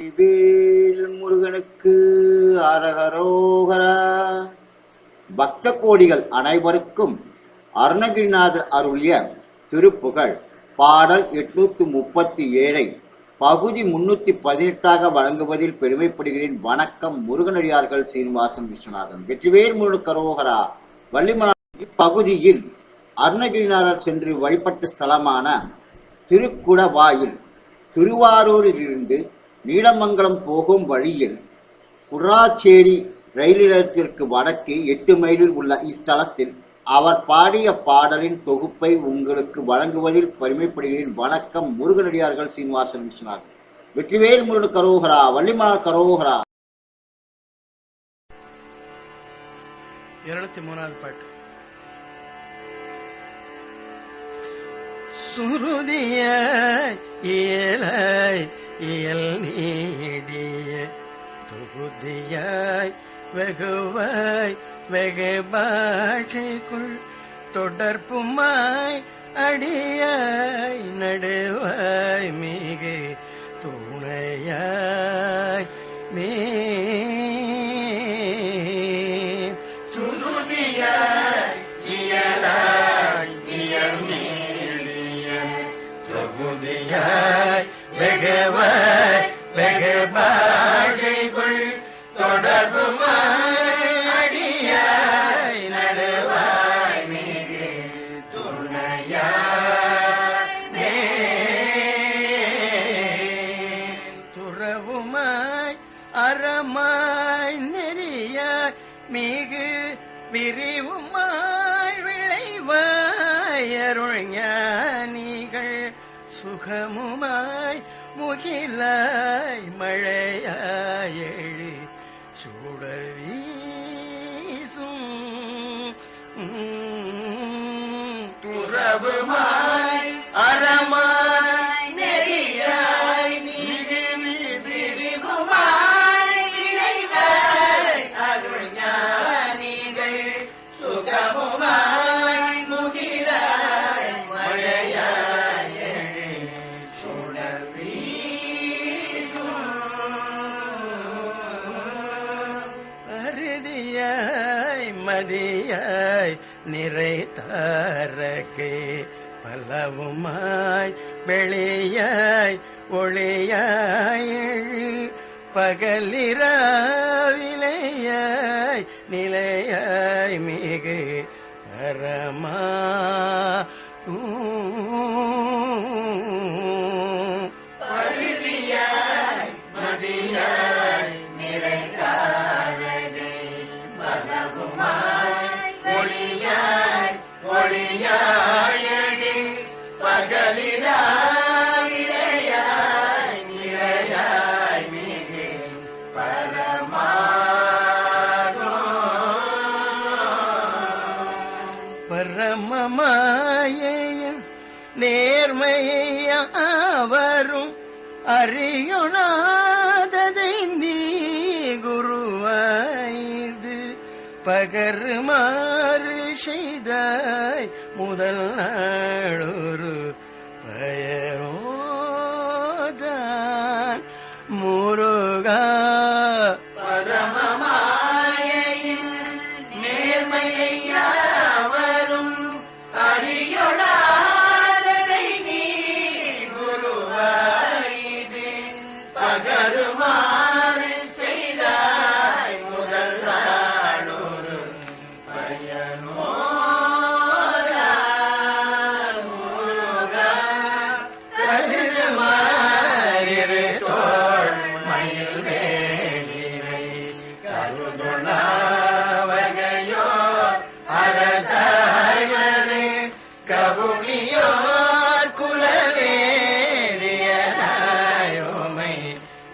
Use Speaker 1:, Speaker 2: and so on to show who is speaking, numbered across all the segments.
Speaker 1: வெற்றிவேல் முருகனுக்கு அரகரோகரா. பக்த கோடிகள் அனைவருக்கும் அருணகிரிநாதர் அருளிய திருப்புகழ் பாடல் 837 பகுதி 318 வழங்குவதில் பெருமைப்படுகிறேன். வணக்கம். முருகனடியார்கள் சீனிவாசன் விஸ்வநாதன். வெற்றிவேல் முருகனுக்கு அரோகரா. வள்ளிமலை இப்பகுதியில் அருணகிரிநாதர் சென்று வழிபட்ட ஸ்தலமான திருக்குடவாயில் திருவாரூரிலிருந்து நீலமங்கலம் போகும் வழியில் குர்ராச்சேரி ரயில் நிலையத்திற்கு வடக்கே 8 மைலில் உள்ள இஸ்தலத்தில் அவர் பாடிய பாடலின் தொகுப்பை உங்களுக்கு வழங்குவதில் பெருமைப்படுகிறேன். வணக்கம். முருகனடியார்கள் சீனிவாசன் விஸ்வநாதன். வெற்றிவேல் முருகனுக்கு அரோகரா. வள்ளிமலை கரோகரா.
Speaker 2: 203வது பாட்டு. சுருதியாய் இயலாய் இயல் நீடிய தொகுதியாய் வெகுவாய் வெகு பாஷைக்குள் தொடர்புமாய் அடியாய் நடுவாய் மிகு துணையாய் மே சுருதியாய் இயலாய் இயல் தொகுதியாய் வெகுவாய் வெகு பாஷைக்குள் தொடர்புமாய் அடியாய் நடுவாய் மிகு துணையாய் துறவுமாய் அறமாய் நெறியாய் மிகு விரிவுமாய் விளைவாய் அருள் ஞானிகள் சுகமுமாய் முகிலாய் மழையாய் எழு சூடர் வீசும் துறவுமாய் அறமாய் நெறியாய் மிகு விரிவுமாய் விளைவாய் அருள் ஞானிகள் சுகமுமாய் முகிலாய் மழையாய் எழு சூடர் வீசும் அறுதியாய் மதியாய் நிறைத்தாரகே பலவுமாய் வெளியாய் ஒளியாய் பகலிராவிலையாய் நிலையாய் மிகு அறமா பருதியாய் மதியாய் நிறைத்தாரகே பலவுமாய் ஒளியாய் ஒளியாய் பகலிராய் இளையாய் நிலையாய் மிகு பரமமாயையின் நேர்மையாவரும் அறியுணாததை நீ குருவாய்து பகருமாறு செய்தாய் முதல் நாளொரு பயரோதான் முருகா. பரமமாயையின் நேர்மையாவரும் அறியுணாததை நீ குருவாய்து பகருமாறு செய்தாய் முதல் நாளொரு பயனோதான் முருகா. கருமாறிரு தோள் மயில் வேலினை கருதுணாவகையோர் அரசாய்வரு கவுளியோர் குலவேதியனாயோமை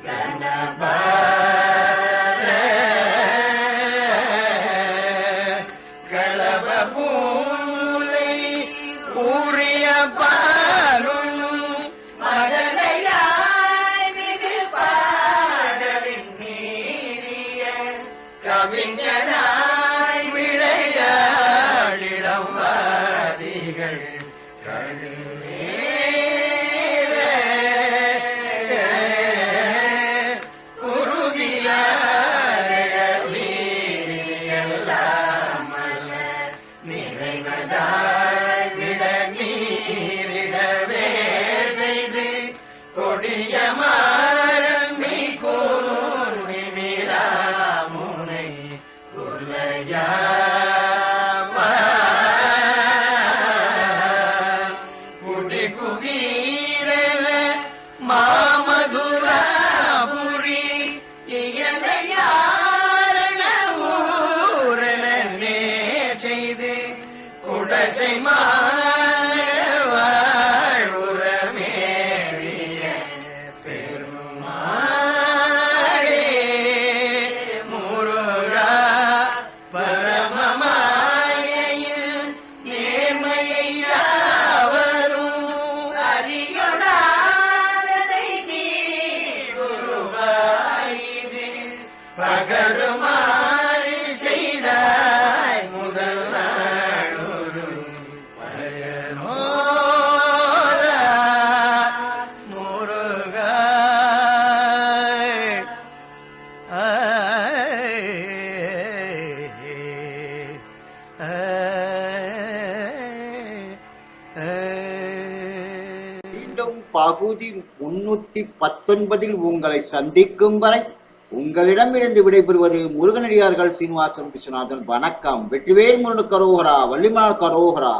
Speaker 2: கணபார களப பூலை கூறிய பாலும் மதலையாய் மிகு பாடலின் மீறிய கவிஞனாய் விளையாடிடம் வாதிகள் கழுவே பகருமாறி செய்தாய் முதல் நாளொரு பயனோரா முருகா.
Speaker 1: மீண்டும் பகுதி 319 உங்களை சந்திக்கும் வரை உங்களிடமிருந்து விடைபெறுவது முருகனடியார்கள் சீனிவாசன் விஸ்வநாதன். வணக்கம். வெற்றிவேல் முருகனுக்கு அரோகரா, வள்ளிமலருக்கு அரோகரா.